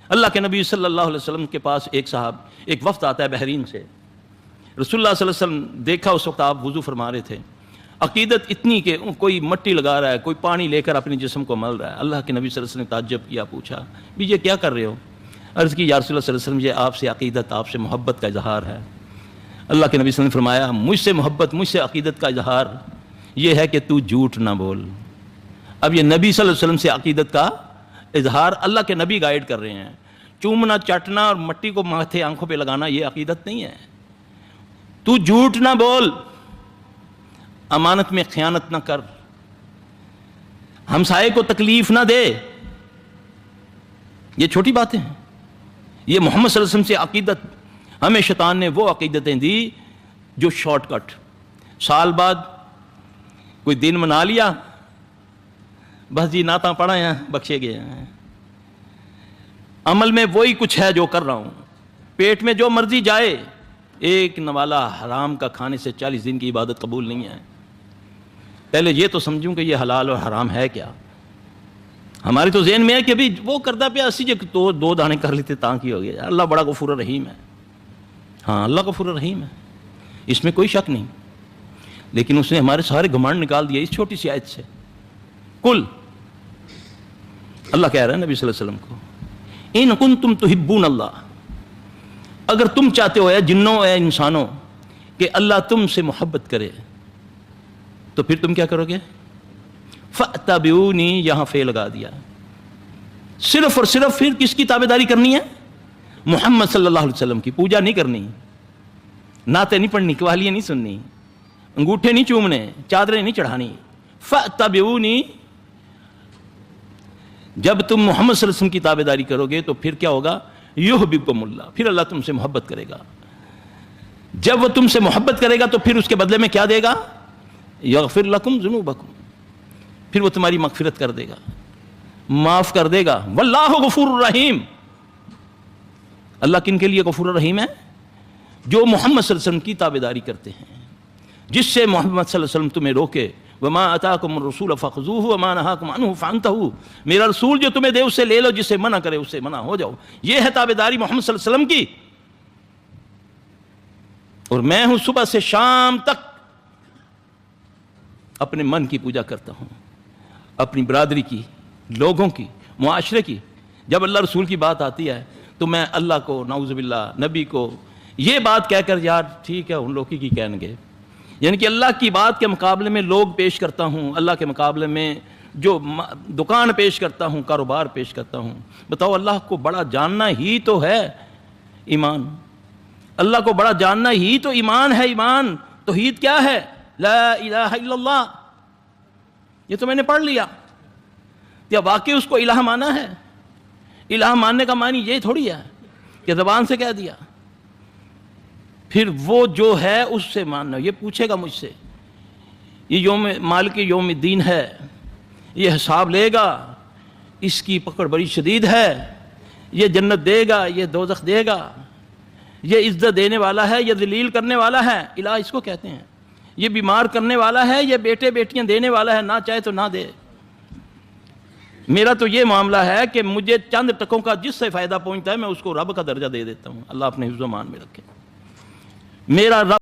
اللہ کے نبی صلی اللہ علیہ وسلم کے پاس ایک وفد آتا ہے بحرین سے. رسول اللہ صلی اللہ علیہ وسلم دیکھا اس وقت آپ وضو فرما رہے تھے. عقیدت اتنی کہ کوئی مٹی لگا رہا ہے, کوئی پانی لے کر اپنے جسم کو مل رہا ہے. اللہ کے نبی صلی اللہ علیہ وسلم نے تعجب کیا, پوچھا بھی یہ کیا کر رہے ہو؟ عرض کی یا رسول اللہ صلی اللہ علیہ وسلم یہ آپ سے عقیدت, آپ سے محبت کا اظہار ہے. اللہ کے نبی صلی اللہ علیہ وسلم نے فرمایا مجھ سے محبت, مجھ سے عقیدت کا اظہار یہ ہے کہ تو جھوٹ نہ بول. اب یہ نبی صلی اللہ علیہ وسلم سے عقیدت کا اظہار اللہ کے نبی گائیڈ کر رہے ہیں. چومنا, چاٹنا اور مٹی کو ماتھے آنکھوں پہ لگانا یہ عقیدت نہیں ہے. تو جھوٹ نہ بول, امانت میں خیانت نہ کر, ہمسائے کو تکلیف نہ دے. یہ چھوٹی باتیں ہیں. یہ محمد صلی اللہ علیہ وسلم سے عقیدت. ہمیں شیطان نے وہ عقیدتیں دی جو شارٹ کٹ, سال بعد کوئی دن منا لیا, بس جی نعتاں پڑھا ہیں بخشے گئے ہیں, عمل میں وہی کچھ ہے جو کر رہا ہوں, پیٹ میں جو مرضی جائے. ایک نوالا حرام کا کھانے سے 40 دن کی عبادت قبول نہیں ہے. پہلے یہ تو سمجھوں کہ یہ حلال اور حرام ہے کیا. ہماری تو ذہن میں ہے کہ بھی وہ کردہ پہ اسی جو دو دانے کر لیتے تاں کی ہو گیا. اللہ بڑا غفور رحیم ہے. ہاں اللہ غفور رحیم ہے, اس میں کوئی شک نہیں. لیکن اس نے ہمارے سارے گھمنڈ نکال دیا اس چھوٹی سی آیت سے. کل اللہ کہہ رہا ہے نبی صلی اللہ علیہ وسلم کو, ان کنتم تحبون اللہ, اگر تم چاہتے ہو اے جنوں اے انسانوں کہ اللہ تم سے محبت کرے تو پھر تم کیا کرو گے؟ فَاتَّبِعُونِی, یہاں فے لگا دیا. صرف اور صرف پھر کس کی تابعداری کرنی ہے؟ محمد صلی اللہ علیہ وسلم کی. پوجا نہیں کرنی, نعتیں نہیں پڑھنی, قوالیاں نہیں سننی, انگوٹھے نہیں چومنے, چادریں نہیں چڑھانی. فَاتَّبِعُونِی, جب تم محمد صلی اللہ علیہ وسلم کی تابعداری کرو گے تو پھر کیا ہوگا؟ یحببکم اللہ, پھر اللہ تم سے محبت کرے گا. جب وہ تم سے محبت کرے گا تو پھر اس کے بدلے میں کیا دے گا؟ یغفر لکم ذنوبکم, پھر وہ تمہاری مغفرت کر دے گا, معاف کر دے گا. واللہ غفور الرحیم, اللہ کن کے لیے غفور الرحیم ہے؟ جو محمد صلی اللہ علیہ وسلم کی تابعداری کرتے ہیں. جس سے محمد صلی اللہ علیہ وسلم تمہیں روکے, وما اتاکم الرسول فخذوہ وما نہاکم عنہ فانتہوا, میرا رسول جو تمہیں دے اس سے لے لو, جس سے منع کرے اس سے منع ہو جاؤ. یہ ہے تابعداری محمد صلی اللہ علیہ وسلم کی. اور میں ہوں صبح سے شام تک اپنے من کی پوجا کرتا ہوں, اپنی برادری کی, لوگوں کی, معاشرے کی. جب اللہ رسول کی بات آتی ہے تو میں اللہ کو, نعوذ باللہ, نبی کو یہ بات کہہ کر یار ٹھیک ہے ان لوگوں کی کہیں گے, یعنی کہ اللہ کی بات کے مقابلے میں لوگ پیش کرتا ہوں, اللہ کے مقابلے میں جو دکان پیش کرتا ہوں, کاروبار پیش کرتا ہوں. بتاؤ اللہ کو بڑا جاننا ہی تو ہے ایمان. اللہ کو بڑا جاننا ہی تو ایمان ہے. ایمان توحید کیا ہے؟ لا الہ الا اللہ. یہ تو میں نے پڑھ لیا. کیا واقعی اس کو الہ مانا ہے؟ الہ ماننے کا معنی یہ تھوڑی ہے کہ زبان سے کہہ دیا. پھر وہ جو ہے اس سے ماننا. یہ پوچھے گا مجھ سے, یہ یوم مالک یوم الدین ہے, یہ حساب لے گا, اس کی پکڑ بڑی شدید ہے, یہ جنت دے گا, یہ دوزخ دے گا, یہ عزت دینے والا ہے, یہ ذلیل کرنے والا ہے. الہ اس کو کہتے ہیں. یہ بیمار کرنے والا ہے, یہ بیٹے بیٹیاں دینے والا ہے, نہ چاہے تو نہ دے. میرا تو یہ معاملہ ہے کہ مجھے چند ٹکوں کا جس سے فائدہ پہنچتا ہے میں اس کو رب کا درجہ دے دیتا ہوں. اللہ اپنے حفظ و امان میں رکھے. میرا رب